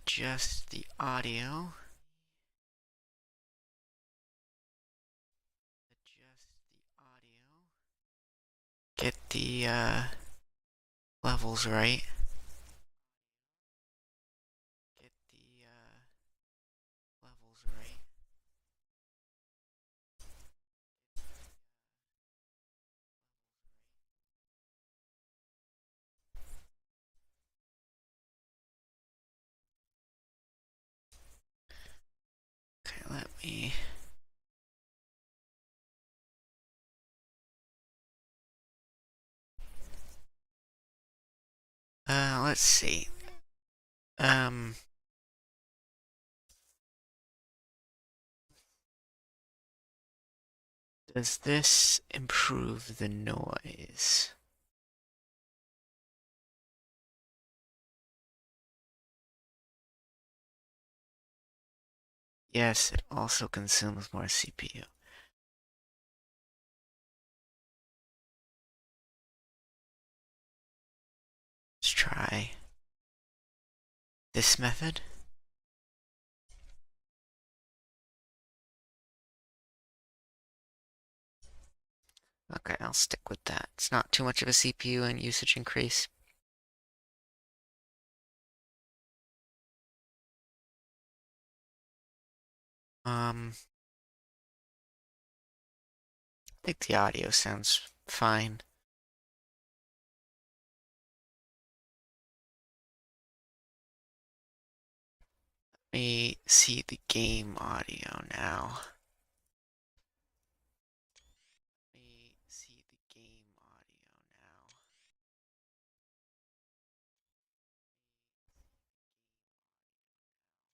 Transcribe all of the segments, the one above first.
adjust the audio. Get the levels right. Okay, let me... let's see. Does this improve the noise? Yes, it also consumes more CPU. Let's try this method. Okay, I'll stick with that. It's not too much of a CPU and usage increase. I think the audio sounds fine. Let me see the game audio now.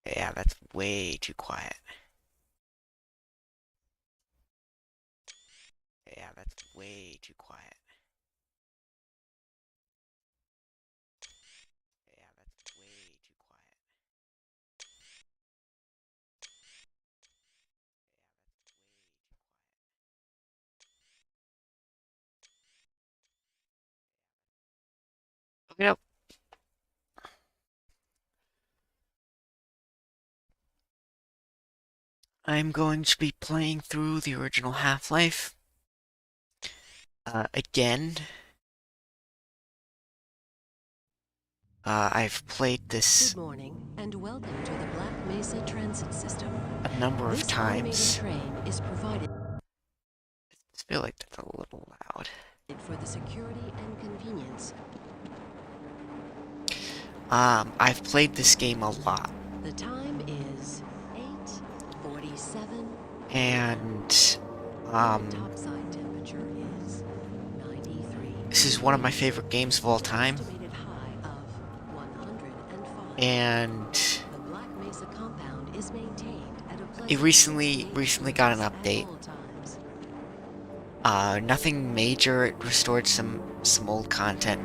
Yeah, that's way too quiet. Yeah, that's way too quiet. Yeah, that's way too quiet. Okay, no. I'm going to be playing through the original Half-Life. Again. I've played this Good morning and welcome to the Black Mesa Transit System. a number of This automated times. train is provided I just feel like that's a little loud. for the security and convenience. I've played this game a lot. The time is 8:47. And, Topside temperature is 93. this is one of my favorite games of all time. Estimated high of 105. And The Black Mesa compound is maintained at a it pleasant recently got an at update. all times. Nothing major. It restored some old content.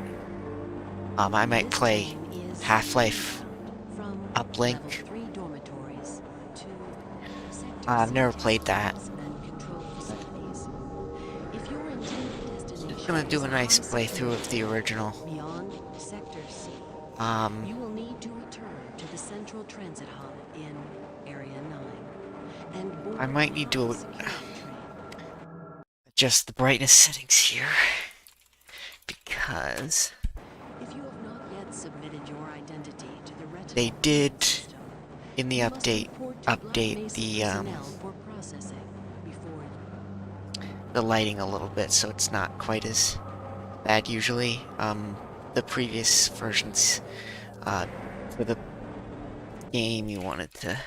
I might This play train is Half-Life from Uplink. level 3 dormitories to sector I've never C played that. hospitals and control facilities. If your intended Just destination gonna do is a a nice high playthrough security of the area original. beyond sector C, Um, you will need to return to the central transit hub in area 9 and board I might a need high to security train. adjust the brightness settings here. Because If you have not yet submitted your identity to the they retinal did, system, in the you must update, report to Black update Mesa personnel for processing before the lighting a little bit, so it's not quite as bad usually. The previous versions, for the game you wanted to,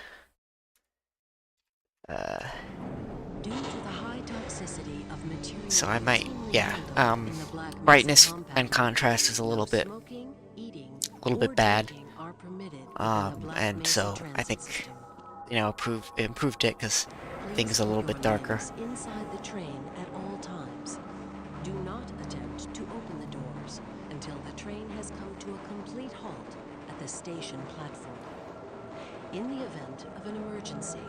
due to the high toxicity of material so I might, routinely yeah, handled in the Black Mesa brightness and compound. contrast is a No little bit, smoking, eating, or bad. drinking are permitted within the Black And Mesa so I transit think, system. improved it because Please things a keep little your bit darker. limbs inside the train at all times. Do not attempt to open the doors until the train has come to a complete halt at the station platform. In the event of an emergency,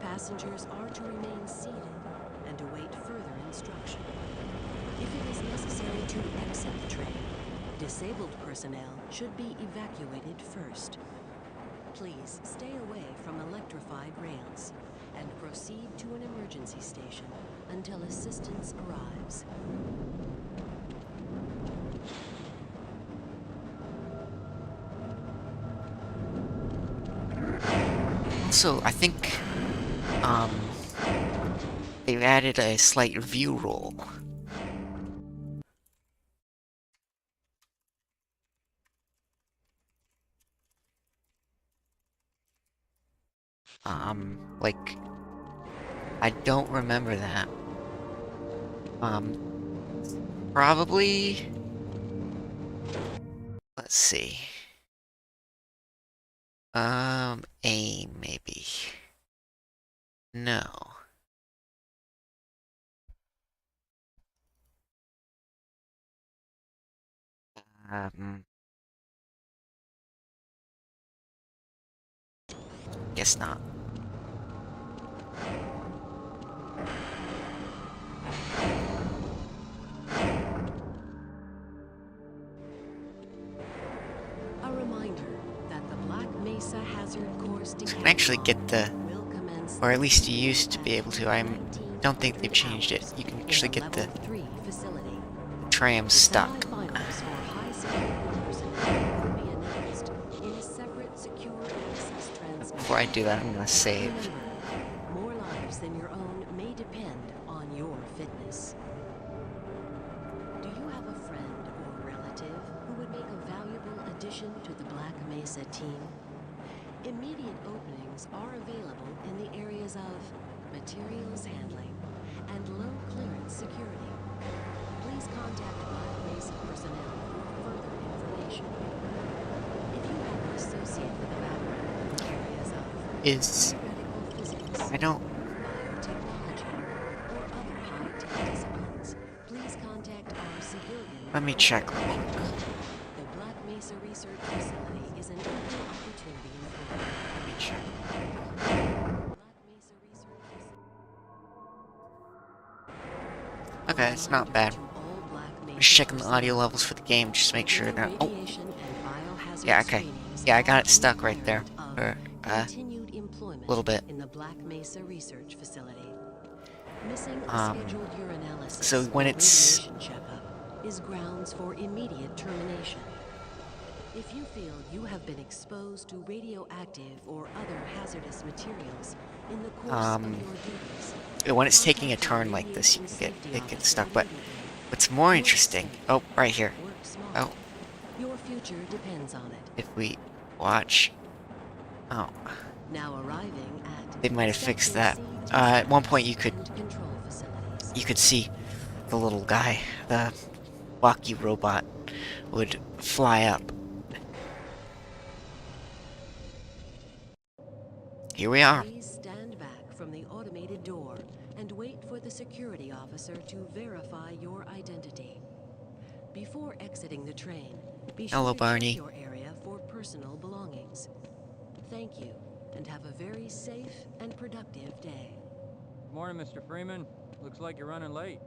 passengers are to remain seated and await further instruction. If it is necessary to exit the train, disabled personnel should be evacuated first. Please stay away from electrified rails and proceed to an emergency station until assistance arrives. Also, I think, they've added a slight view roll. Like, I don't remember that. Probably... Let's see. Aim, maybe. No. Um... Guess not. A reminder that the Black Mesa Hazard Course So you can actually get the... Or at least you used to be able to. I don't think they've changed it. You can actually get the tram stuck. Before I do that, I'm gonna save. More lives than your own may depend on your fitness. Do you have a friend or relative who would make a valuable addition to the Black Mesa team? Immediate openings are available in the areas of materials handling and low clearance security. Please contact Black Mesa personnel for further information. If you have an associate with a background in areas of theoretical physics, I don't... biotechnology, or other high-tech disciplines, please contact our civilian... Let me check. The Black Mesa Research Facility is an equal opportunity employer. Let me check. Black Mesa Research Facility. Okay, it's not bad. Just checking the audio levels for the game, just to make sure that... Oh! Yeah, okay. Yeah, I got it stuck right there. For, a little bit. In the Black Mesa Research Facility. Missing a scheduled urinalysis so when or it's... radiation checkup is grounds for immediate termination. If you feel you have been exposed to radioactive or other hazardous materials in the course of your duties, When it's taking a turn like this, you can it gets stuck, but what's more interesting... Oh, right here. Oh, your future depends on it. if we watch... Oh, Now arriving at they might have fixed that. Section C At one point you could control facilities. see the little guy, the walkie robot, would fly up. Here we are. Please stand back from the automated door and wait for the security officer to verify your identity. Before exiting the train, be sure Hello, to Barney. check your area for personal belongings. Thank you, and have a very safe and productive day. Good morning, Mr. Freeman. Looks like you're running late.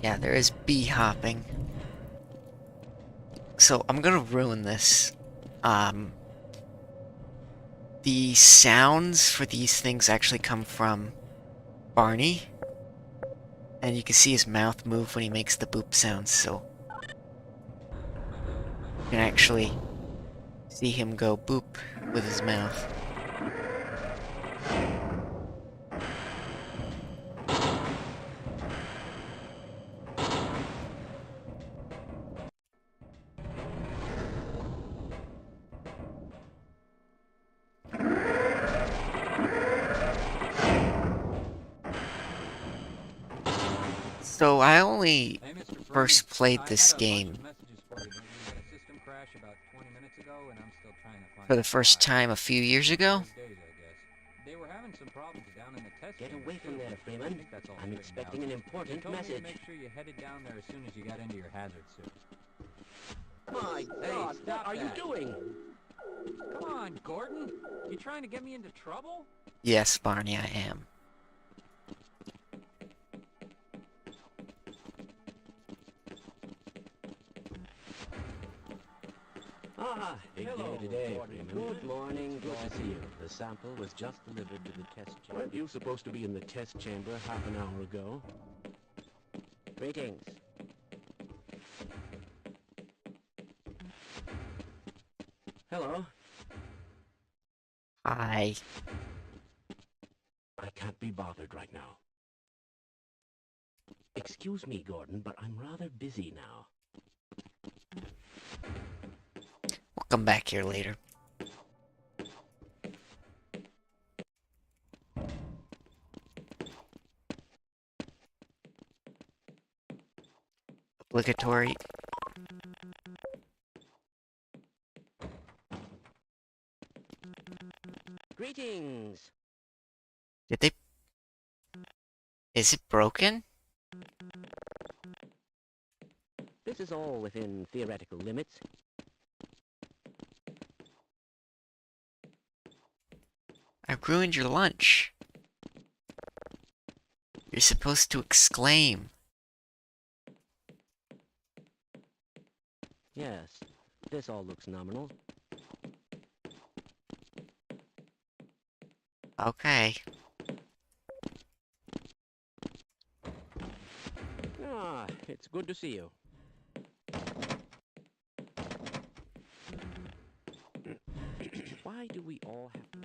Yeah, there is bee hopping. So I'm gonna ruin this. The sounds for these things actually come from Barney. And you can see his mouth move when he makes the boop sounds, so... You can actually see him go boop with his mouth. So I only Hey, Mr. Freeman. first played I this had a bunch game of messages for you. We had a system crash about 20 minutes ago, and I'm still trying to find for the out first why. time a few years ago. Those days, I guess. They were having some problems down in the test Get chamber, away from too. there, I Freeman. think that's all I'm straightened expecting out. an important They told me to message. make sure you headed down there as soon as you got into your hazard suit. My Hey, God, stop what are you that. doing? Come on, Gordon. You trying to get me into trouble? Yes, Barney, I am. Ah, big Hello, day today. Gordon. Good morning, good to see you. The sample was just delivered to the test chamber. Weren't you supposed to be in the test chamber half an hour ago? Greetings. Hello. Hi. I can't be bothered right now. Excuse me, Gordon, but I'm rather busy now. We'll come back here later. Obligatory. Greetings. Did they... Is it broken? This is all within theoretical limits. I ruined your lunch. You're supposed to exclaim. Yes, this all looks nominal. Okay. Ah, it's good to see you. Why do we all have to...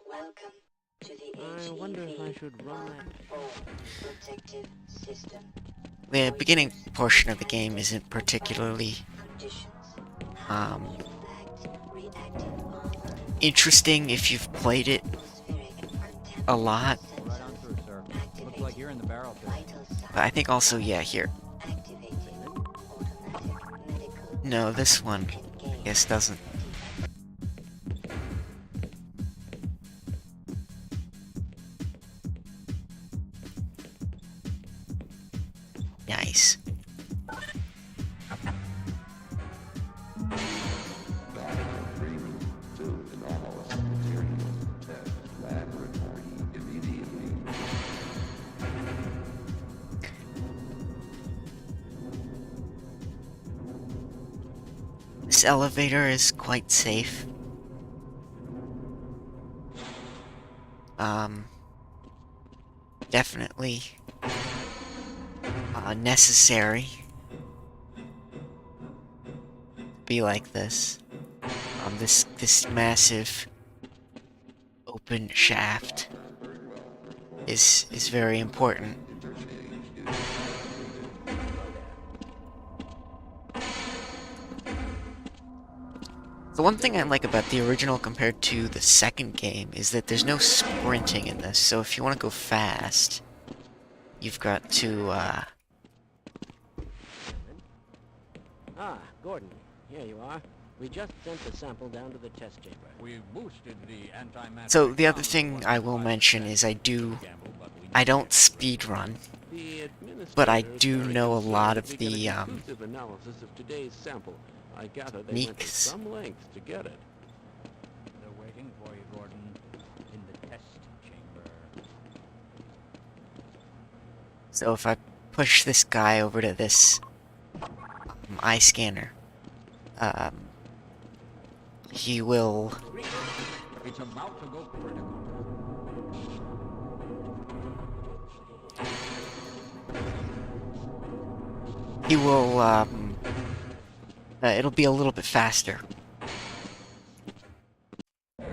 Welcome to the I wonder if I should run that... protective system. The beginning portion of the game isn't particularly, Conditions. um, Reactive armor. interesting if you've played it a lot. Go right on through, sir. Looks like you're in the barrel pit. Vital signs. But I think also, yeah, here. Activating automatic medical. No, this one, I guess, doesn't. Nice. This elevator is quite safe. Definitely necessary to be like this. This massive open shaft is very important. The one thing I like about the original compared to the second game is that there's no sprinting in this, so if you want to go fast, you've got to, Ah, Gordon, here you are. We just sent the sample down to the test chamber. We boosted the anti-matter. So the other thing I will mention is I don't speedrun, The but I administrators do very know a concerned lot that of we get a the, conclusive analysis of today's sample. I gather they went to techniques. some lengths to get it. They're waiting for you, Gordon, in the test chamber. So if I push this guy over to this eye scanner, he will It's about to go critical. it'll be a little bit faster. I'm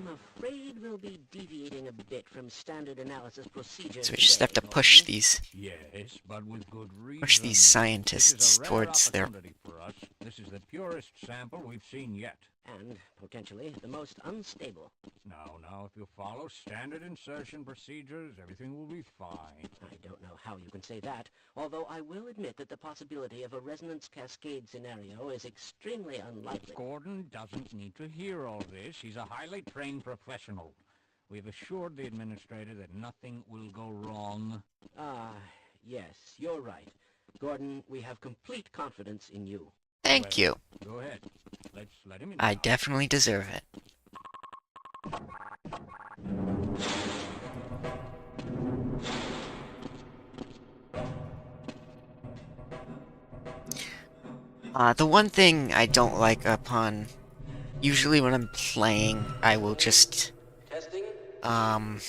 afraid we'll be deviating a bit from standard analysis procedures. So we just have to push these Yes, but with good reason. push these This scientists is a rare towards their opportunity for us. This is the purest sample we've seen yet. And, potentially, the most unstable. Now, if you follow standard insertion procedures, everything will be fine. I don't know how you can say that, although I will admit that the possibility of a resonance cascade scenario is extremely unlikely. Gordon doesn't need to hear all this. He's a highly trained professional. We've assured the administrator that nothing will go wrong. Ah, yes, you're right. Gordon, we have complete confidence in you. Thank you. Go ahead. Let's let him in. I now. definitely deserve it. The one thing I don't like upon... Usually when I'm playing, I will just... Testing? Everything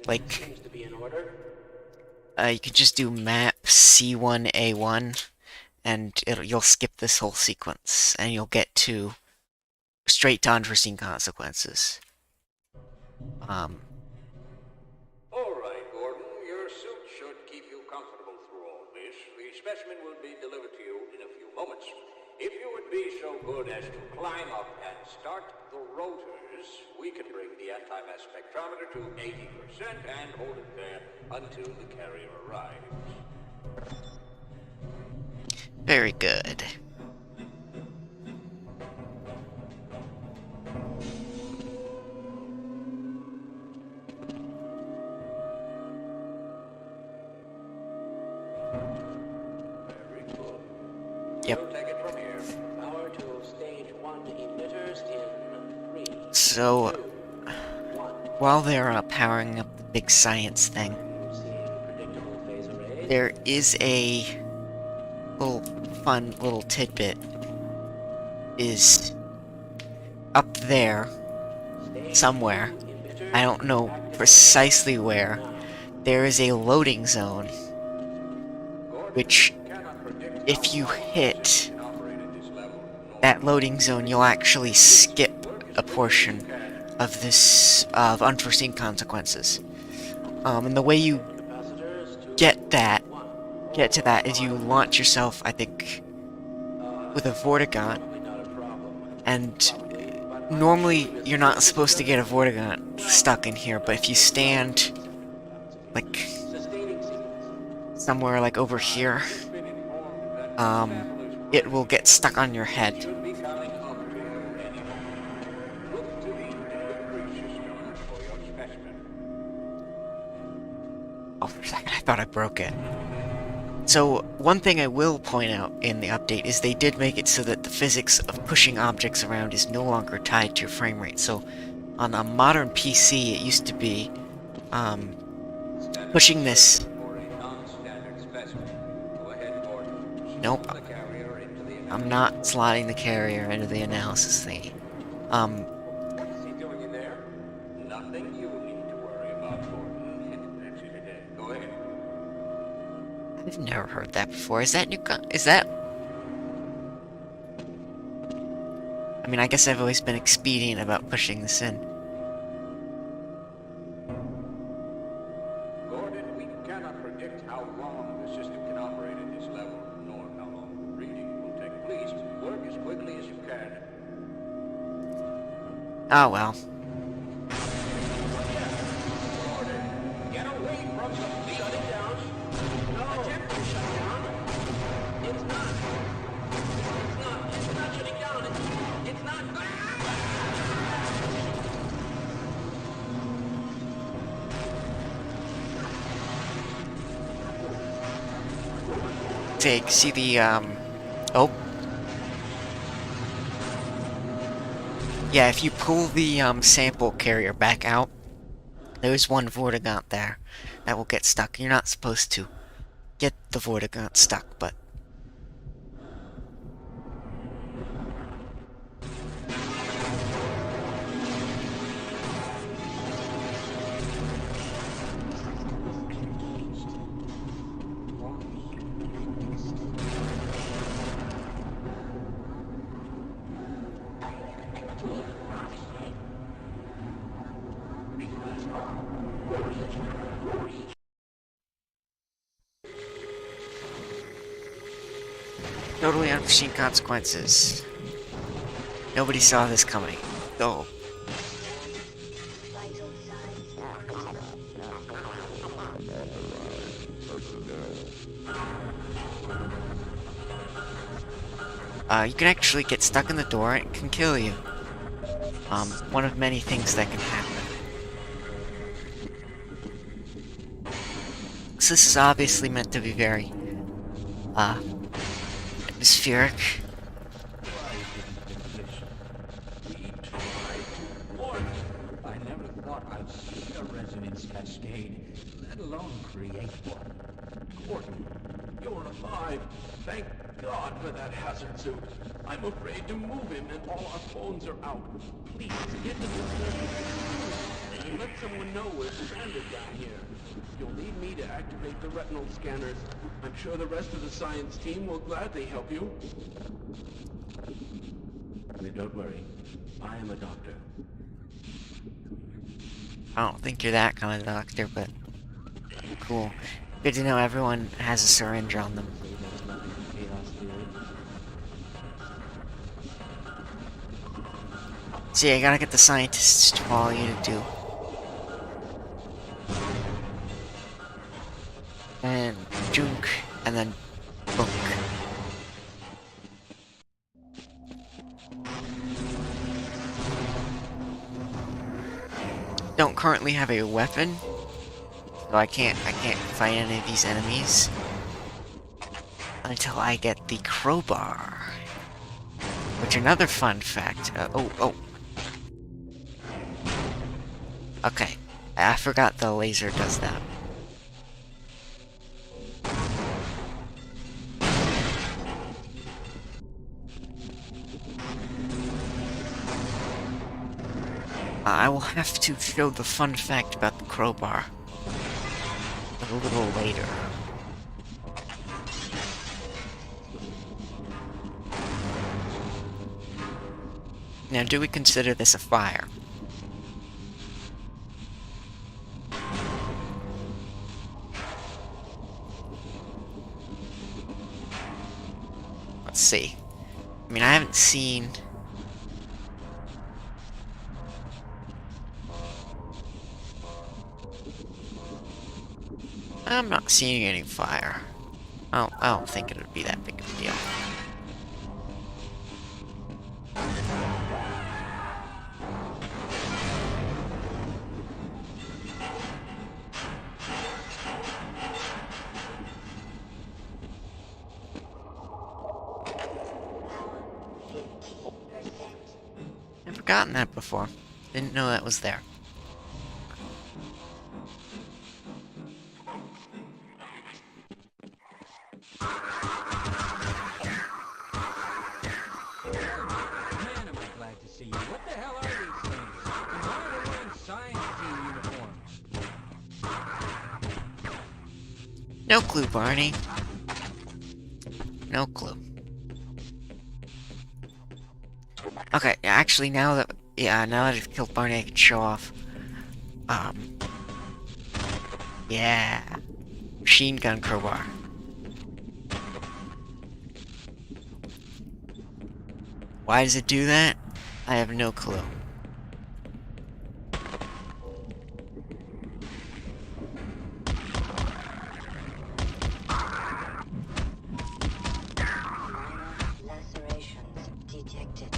like... seems to be in order. you could just do map C1A1, and you'll skip this whole sequence, and you'll get to straight to unforeseen consequences. All right, Gordon. Your suit should keep you comfortable through all this. The specimen will be delivered to you in a few moments. If you would be so good as to climb up and start the rotors, we can bring the anti-mass spectrometer to 80% and hold it there until the carrier arrives. Very good. Very good. Yep. We'll take it from here. Power to stage 1 emitters in 3, So, 2, 1. while they're powering up the big science thing, Seeing predictable phase arrays. there is a little fun little tidbit. Is up there Stage somewhere, 2 emitters I don't know activated precisely where, now. there is a loading zone, which, if you hit that loading zone, you'll actually skip a portion of this, of unforeseen consequences. And the way you Capacitors to get to that is you launch yourself, I think, with a Vortigaunt, probably not a problem. and normally you're not supposed to get a Vortigaunt stuck in here, but if you stand, like, Sustaining sequence. somewhere like over here, it will get stuck on your head. Should be coming up to you any moment. Look to the delivery system for your specimen. Oh, for a second, I thought I broke it. So, one thing I will point out in the update is they did make it so that the physics of pushing objects around is no longer tied to your frame rate. So, on a modern PC, it used to be, pushing this... For a non-standard specimen. Go ahead, Gordon. Nope. Slot the carrier into the I'm not slotting the carrier into the analysis thingy. What is he doing in there? Nothing you need to worry about, Gordon. That's it. Go ahead. I've never heard that before. Is that new is that... I mean, I guess I've always been expedient about pushing this in. Gordon, we cannot predict how long the system can operate at this level, nor how long the reading will take. Please, work as quickly as you can. Oh well. Get away from the beat. Shut it down. No. Attempt to shut down. It's not. It's not shutting down. It's not. Take, see the, oh. Yeah, if you pull the, sample carrier back out, there's one Vortigaunt there that will get stuck. You're not supposed to get the Vortigaunt stuck, but... Totally unforeseen consequences. Nobody saw this coming. Oh. Vital signs You can actually get stuck in the door and it can kill you. One of many things that can happen. So this is obviously meant to be very, atmospheric. I never thought I'd see a resonance cascade, let alone create one. Gordon, you're alive. Thank God for that hazard suit. I'm afraid to move him and all our phones are out. Please, get to the surface and let someone know we're stranded down here. You'll need me to activate the retinal scanners. I'm sure the rest of the science team will gladly help you. Don't worry. I am a doctor. I don't think you're that kind of doctor, but cool. Good to know everyone has a syringe on them. So there's nothing to chaos theory. See, I gotta get the scientists to follow you to do. And junk, and then book. Don't currently have a weapon, so I can't fight any of these enemies until I get the crowbar. Which, another fun fact. Okay, I forgot the laser does that. I will have to show the fun fact about the crowbar a little later. Now, do we consider this a fire? Let's see. I mean, I haven't seen... I'm not seeing any fire. I don't think it would be that big of a deal. Never gotten that before. Didn't know that was there. Man, am I glad to see you. What the hell are these things? And why are they wearing science team uniforms? No clue, Barney. No clue. Okay, actually, now that I've killed Barney, I can show off. Yeah, machine gun crowbar. Why does it do that? I have no clue. lacerations detected.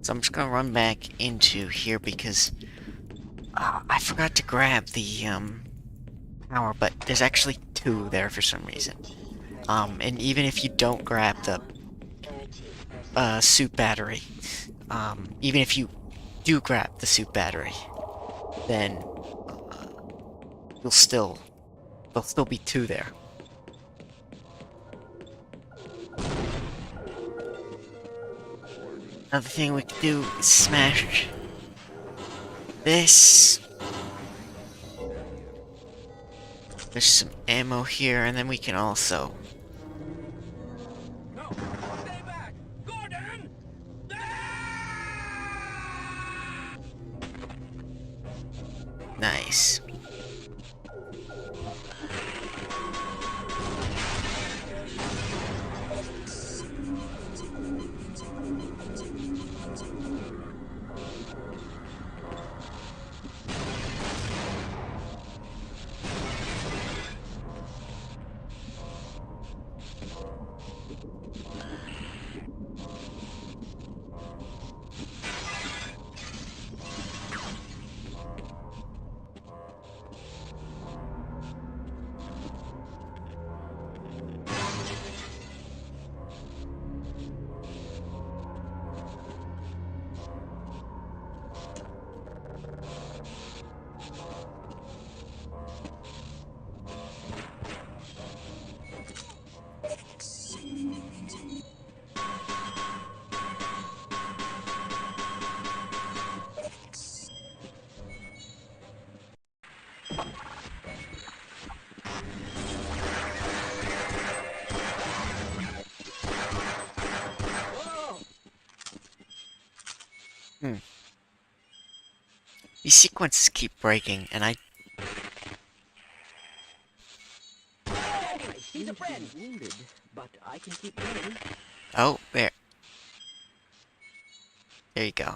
So I'm just gonna run back into here because I forgot to grab the power, but there's actually two there for some reason. And even if you don't grab the 30%. suit battery, even if you do grab the suit battery, then there'll still be two there. Another thing we could do is smash this. There's some ammo here, and then we can also... No, stay back! Gordon! Nice. These sequences keep breaking, and I... He's a friend. Wounded, but I can keep going. Oh, there. There you go.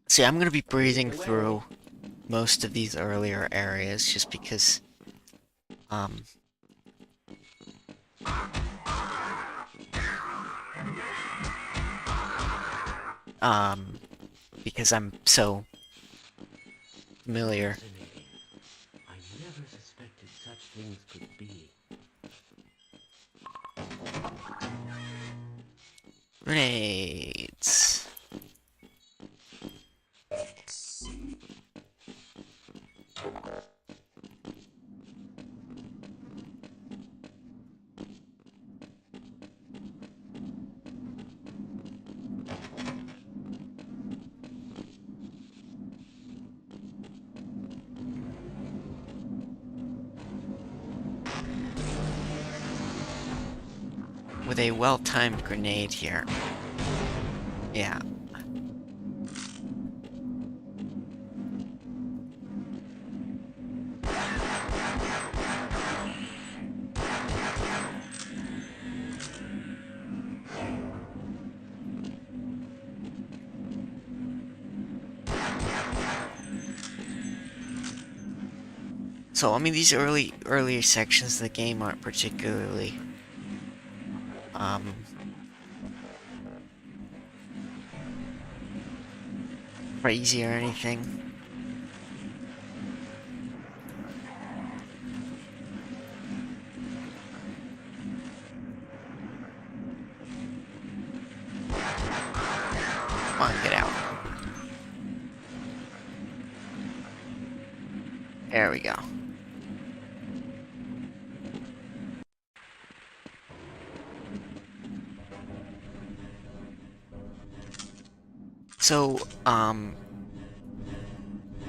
See, I'm gonna be breezing through most of these earlier areas just because, because I'm so familiar. I never suspected such things could be. Grenades. With a well-timed grenade here. Yeah. So, I mean, these earlier sections of the game aren't particularly, crazy or anything. Come on, get out. There we go. So, I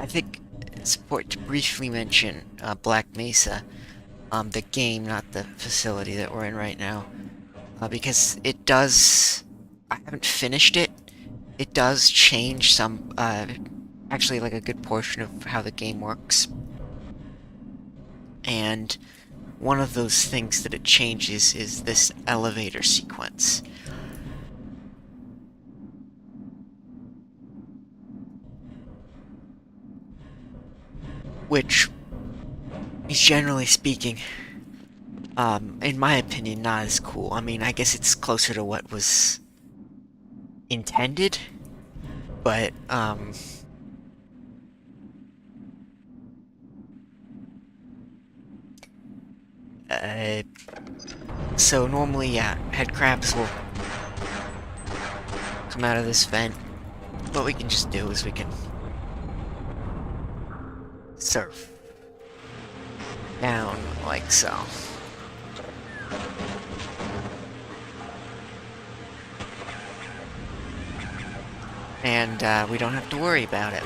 think it's important to briefly mention Black Mesa, the game, not the facility that we're in right now, because it does... I haven't finished it. It does change some, actually like a good portion of how the game works. And one of those things that it changes is this elevator sequence. Which is, generally speaking, in my opinion, not as cool. I mean, I guess it's closer to what was intended, but, So normally, yeah, head crabs will come out of this vent. What we can just do is we can surf down like so. And we don't have to worry about it.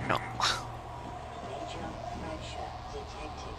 No. Major pressure detected.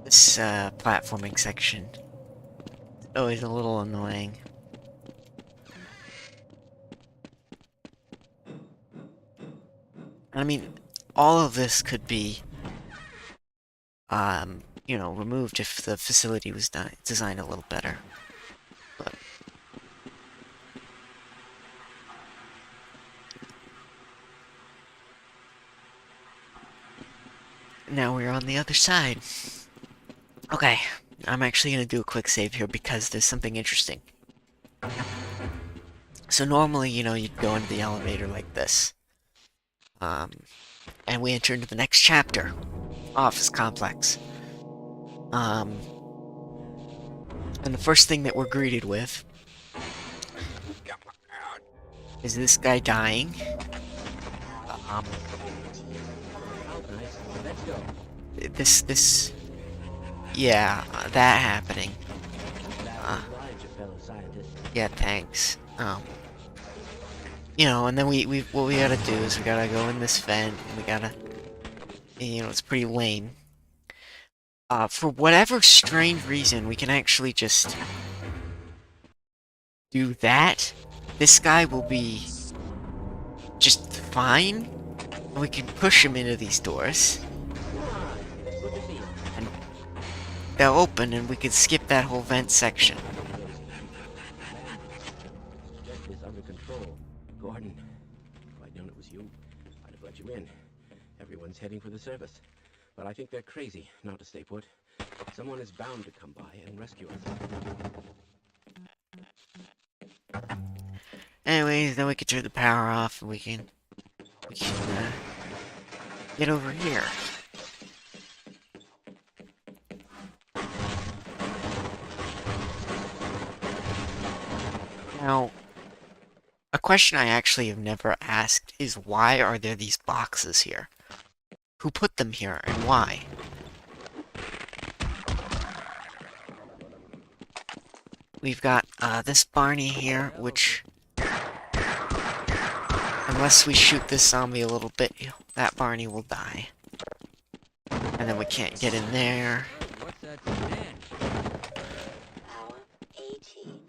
This platforming section is always a little annoying. I mean, all of this could be, you know, removed if the facility was designed a little better. But now we're on the other side. Okay, I'm actually gonna do a quick save here because there's something interesting. So normally, you know, you'd go into the elevator like this. And we enter into the next chapter. Office complex. And the first thing that we're greeted with is this guy dying. Oh, nice. Let's go. Yeah, that happening. That oblige a fellow scientist. Yeah, thanks. You know, and then what we gotta do is we gotta go in this vent, and we gotta, you know, it's pretty lame. For whatever strange reason, we can actually just do that. This guy will be just fine, and we can push him into these doors, Good to see you. and they'll open, and we can skip that whole vent section. Jet is under control. Gordon, if I'd known it was you, I'd have let you in. Everyone's heading for the surface. But I think they're crazy not to stay put. Someone is bound to come by and rescue us. Anyways, then we can turn the power off, and we can get over here. Now, a question I actually have never asked is why are there these boxes here? Who put them here, and why? We've got this Barney here, which, unless we shoot this zombie a little bit, that Barney will die. And then we can't get in there. What's that stench? Power 85%.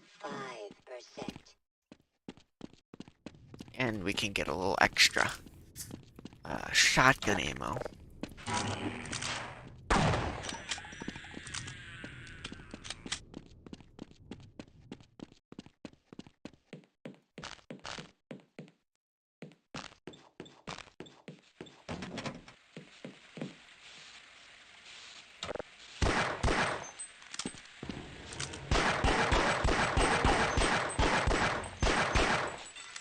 And we can get a little extra shotgun ammo.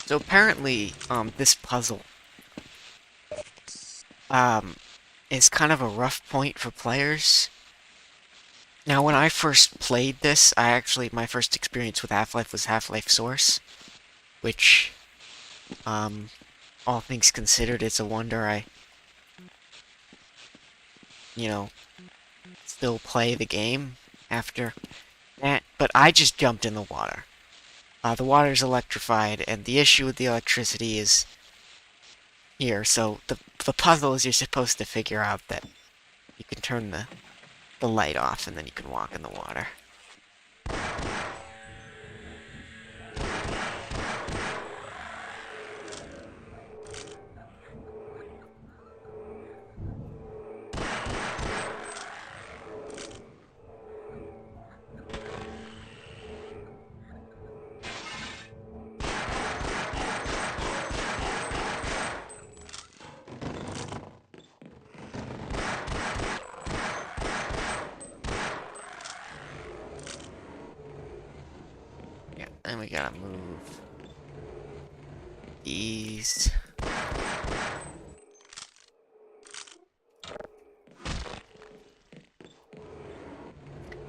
So apparently, this puzzle, is kind of a rough point for players. Now, when I first played this, my first experience with Half-Life was Half-Life Source, which, all things considered, it's a wonder I, still play the game after that. But I just jumped in the water. The water's electrified, and the issue with the electricity is here. So the puzzle is you're supposed to figure out that you can turn the light off, and then you can walk in the water. Yeah, and we gotta move these.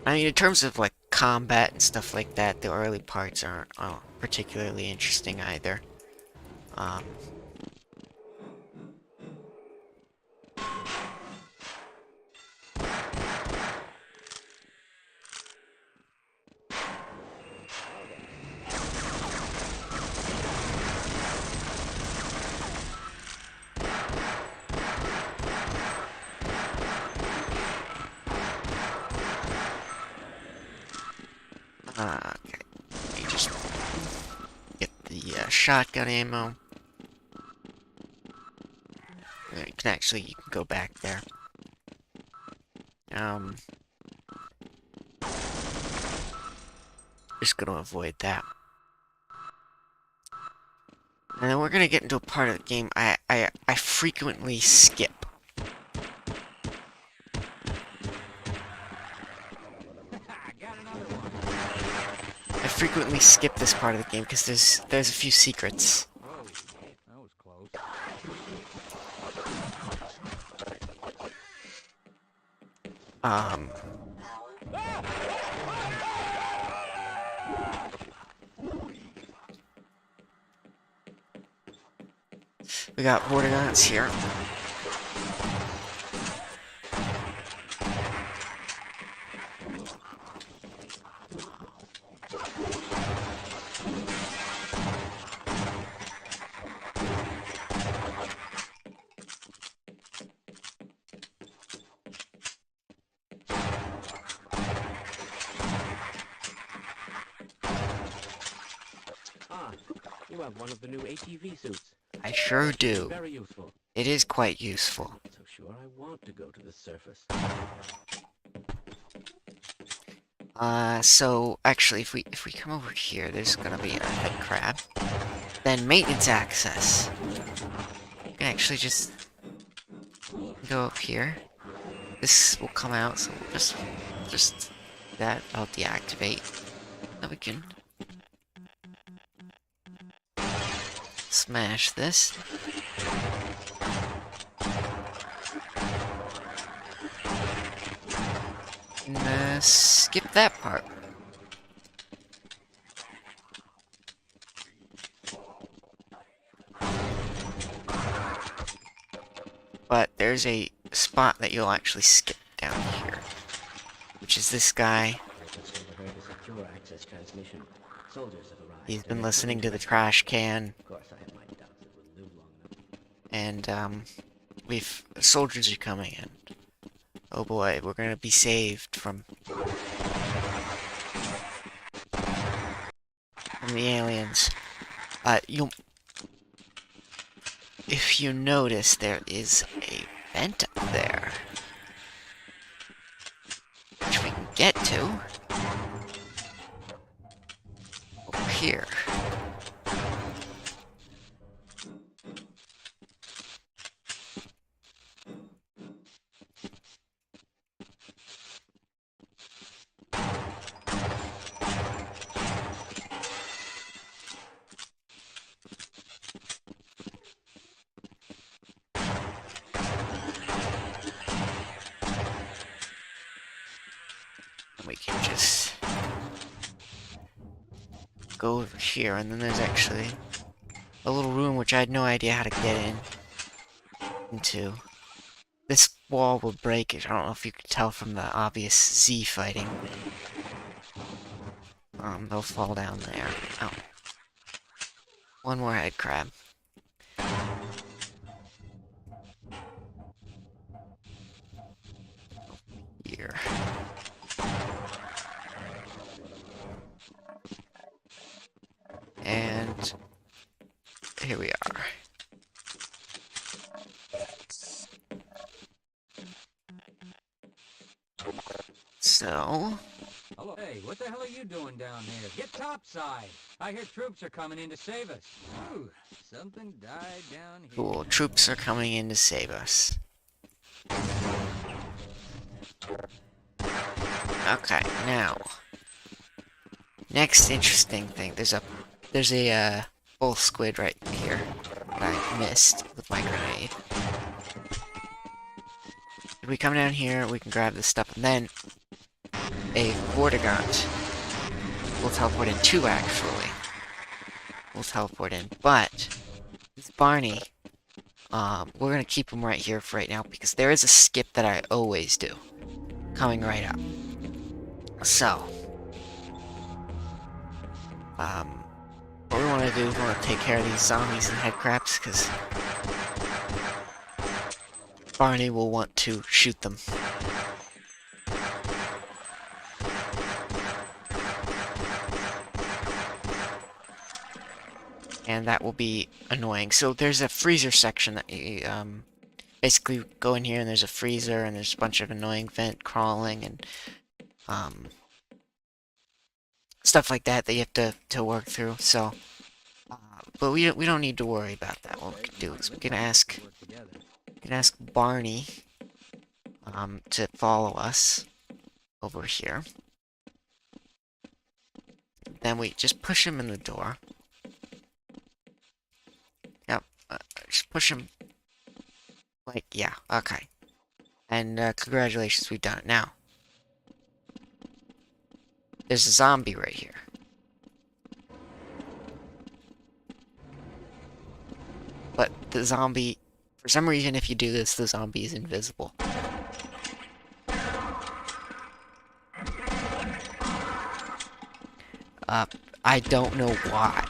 I mean, in terms of like combat and stuff like that, the early parts aren't particularly interesting either. Um, okay, let me just get the shotgun ammo. You can go back there. Just gonna avoid that. And then we're gonna get into a part of the game I frequently skip. I frequently skip this part of the game because there's a few secrets. Oh, that was close. We got Vortigaunts here. Ah, you have one of the new ATV suits. I sure do. Very useful. It is quite useful. Not so sure I want to go to the surface. So actually, if we come over here, there's gonna be a head crab. Then maintenance access. You can actually just go up here. This will come out, so we'll just that I'll deactivate. Then we can smash this. And skip that part. But there's a spot that you'll actually skip down here, which is this guy. He's been listening to the trash can. And, soldiers are coming in. Oh boy, we're gonna be saved from the aliens. If you notice, there is a vent up there, which we can get to over here. And we can just go over here, and then there's actually a little room which I had no idea how to get into. This wall will break. I don't know if you can tell from the obvious Z fighting. They'll fall down there. Oh. One more head crab. Here. And here we are. So, Hello. Hey, what the hell are you doing down here? Get topside. I hear troops are coming in to save us. Ooh, something died down here. cool. Troops are coming in to save us. Okay, now. Next interesting thing. There's a bull squid right here that I missed with my grenade. If we come down here, we can grab this stuff, and then a Vortigaunt will teleport in. Two, actually. We'll teleport in, but this Barney, we're gonna keep him right here for right now, because there is a skip that I always do. Coming right up. So, what we want to do is we want to take care of these zombies and headcrabs, because Barney will want to shoot them. And that will be annoying. So there's a freezer section that you, basically go in here and there's a freezer and there's a bunch of annoying vent crawling and, stuff like that that you have to work through. So, but we don't need to worry about that. What we can do is we can ask Barney, to follow us over here. Then we just push him in the door. Yep, just push him. Like, yeah, okay. And, congratulations, we've done it. Now, there's a zombie right here. But the zombie, for some reason, if you do this, the zombie is invisible. I don't know why.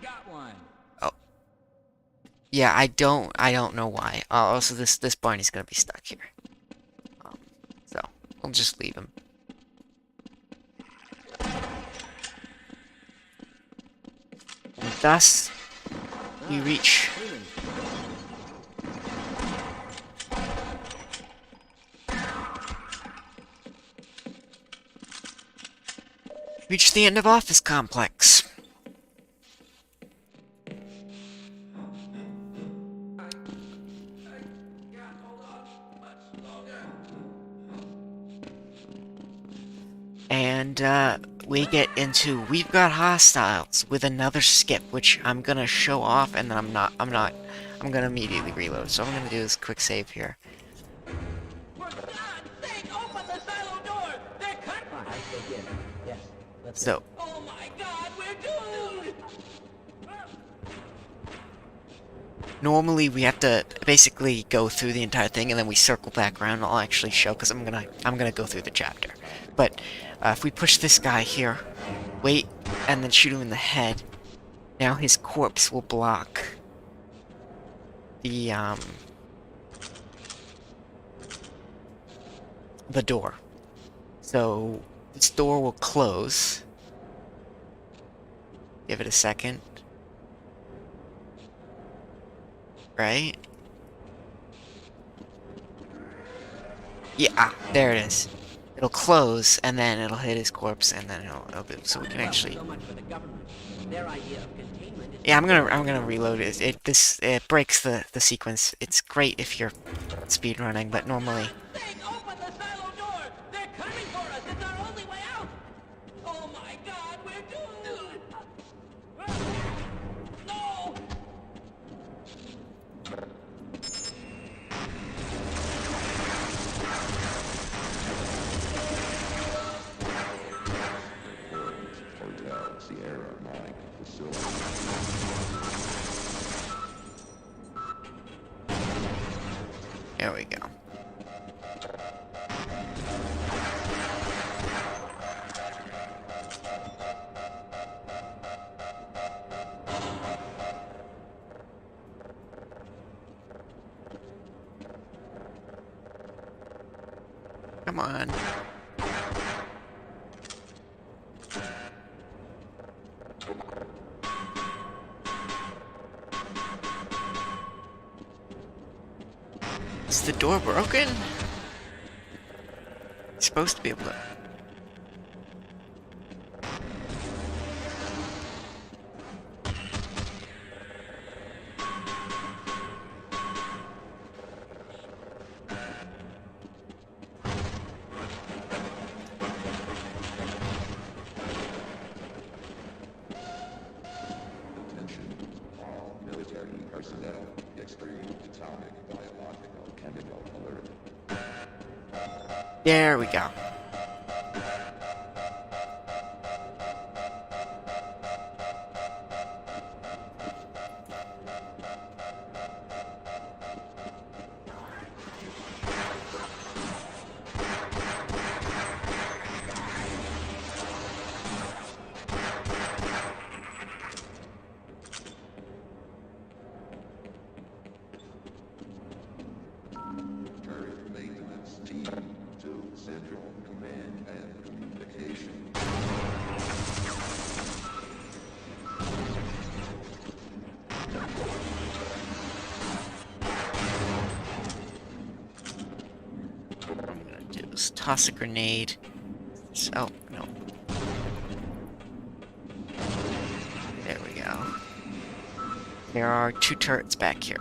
Got one. Oh. Yeah, I don't know why. Also, this Barney's gonna be stuck here. So, we'll just leave him. And thus, we reach the end of Office Complex. And, we get into We've Got Hostiles with another skip, which I'm gonna show off, and then I'm gonna immediately reload. So I'm gonna do this quick save here. For God's sake, open the silo door! They're cut! I say yes. Yes. Let's So, Oh my God, we're doomed! normally we have to basically go through the entire thing, and then we circle back around, and I'll actually show, because I'm gonna go through the chapter. But, if we push this guy here, wait, and then shoot him in the head, now his corpse will block the door. So, this door will close. Give it a second. Right? Yeah, there it is. It'll close, and then it'll hit his corpse, and then it'll do. So we can actually. So much for the government. Their idea of containment is Yeah, I'm gonna reload it. It breaks the sequence. It's great if you're speedrunning, but normally. Sake, open the silo door! They're coming for us! It's our only way out! Oh my God, we're doomed! No! There we go. Come on. Is the door broken? It's supposed to be able to... Attention, all military personnel, extreme atomic, biological, chemical alert. There we go. Turret maintenance team to central command and communication. What I'm gonna do is toss a grenade. Oh, no. There we go. There are 2 turrets back here.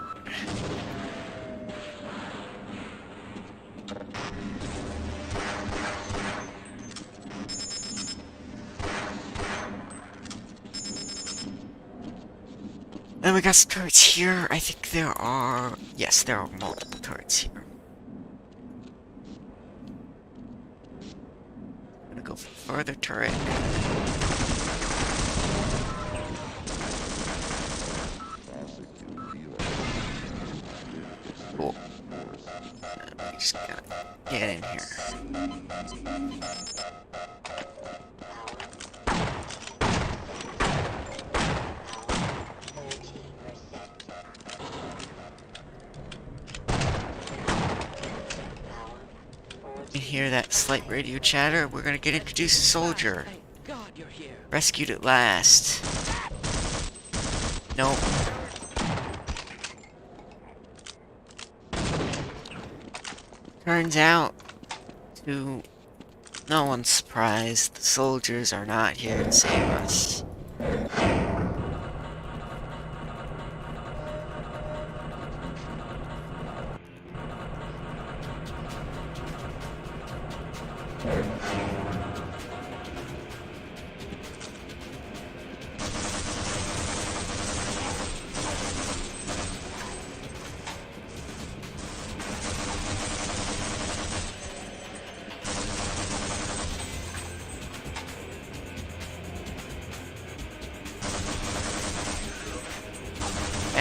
And we got some turrets here. I think there are... Yes, there are multiple turrets here. I'm gonna go for further turret. Cool. We just gotta get in here. You hear that slight radio chatter? We're gonna get introduced to soldier. Thank God you're here. Rescued at last. Nope. Turns out, to no one's surprise, the soldiers are not here to save us.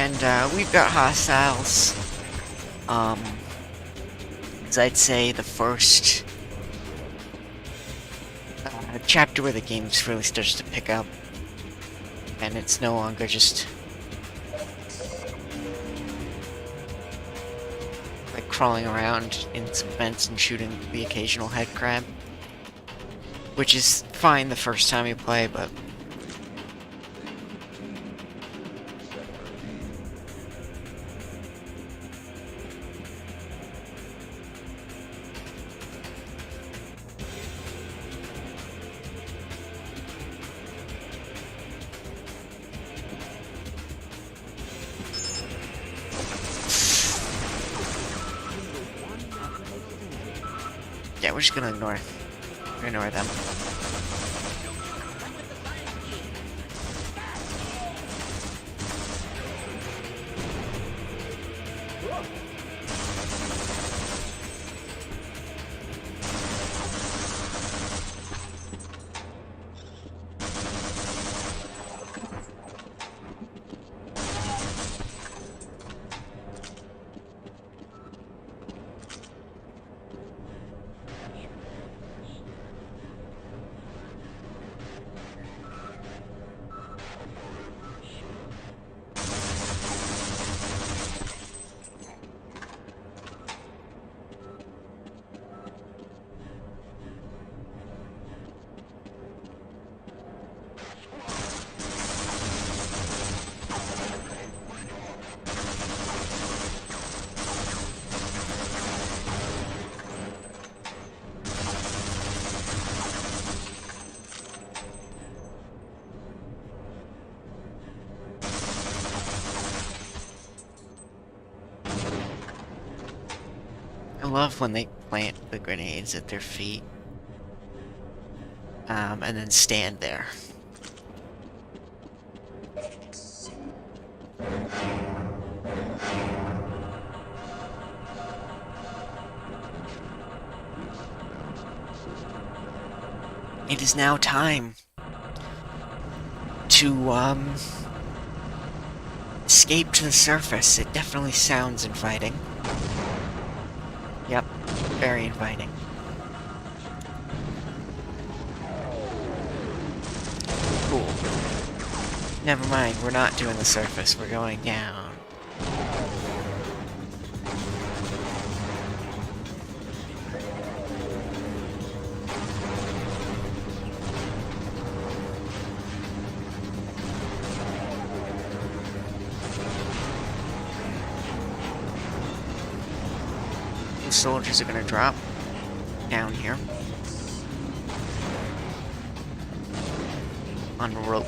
And we've got hostiles. As I'd say the first chapter where the game really starts to pick up, and it's no longer just like crawling around in some vents and shooting the occasional head crab, which is fine the first time you play, but yeah, we're just gonna ignore them. love when they plant the grenades at their feet. And then stand there. It is now time to, escape to the surface. It definitely sounds inviting. Yep, very inviting. Cool. Never mind, we're not doing the surface, we're going down. The soldiers are gonna drop down here. On a rope.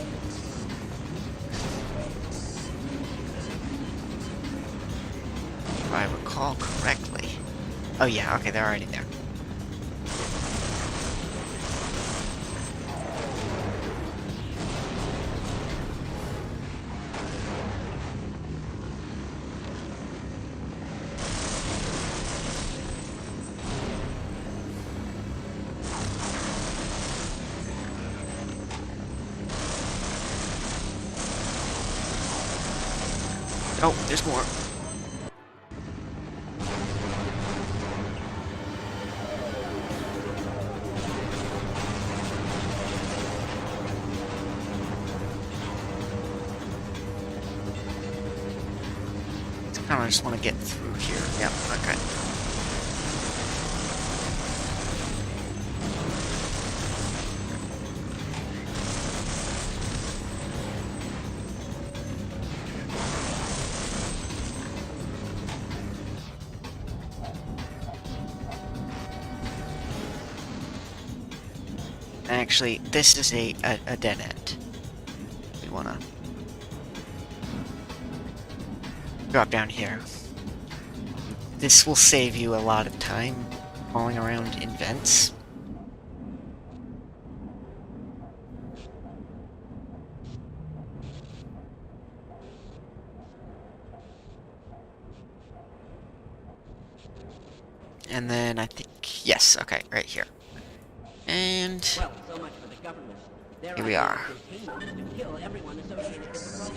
If I recall correctly. Oh yeah, okay, they're already there. Oh, there's more. I just want to get through here. Yep, okay. Actually, this is a dead end. We wanna drop down here. This will save you a lot of time falling around in vents. And then I think, yes, okay, right here. And Well, so much for the government. Their here we idea are. of containment is to kill everyone associated with the project.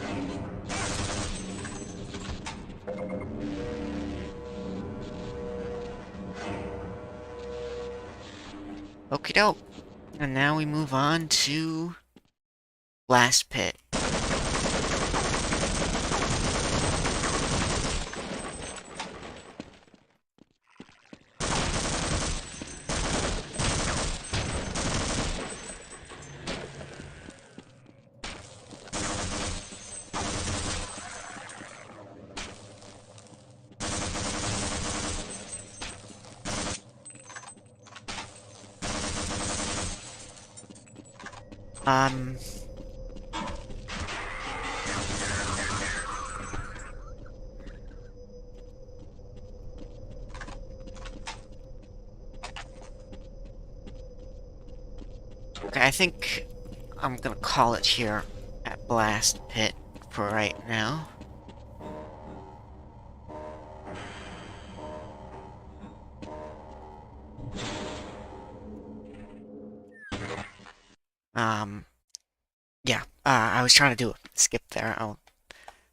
Okie doke. And now we move on to Blast Pit. Okay, I think I'm gonna call it here at Blast Pit for right now. Yeah, I was trying to do a skip there,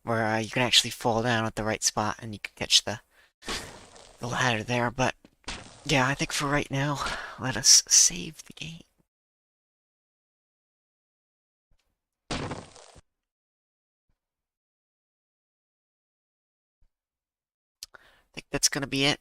where you can actually fall down at the right spot and you can catch the ladder there, but yeah, I think for right now, let us save the game. I think that's gonna be it.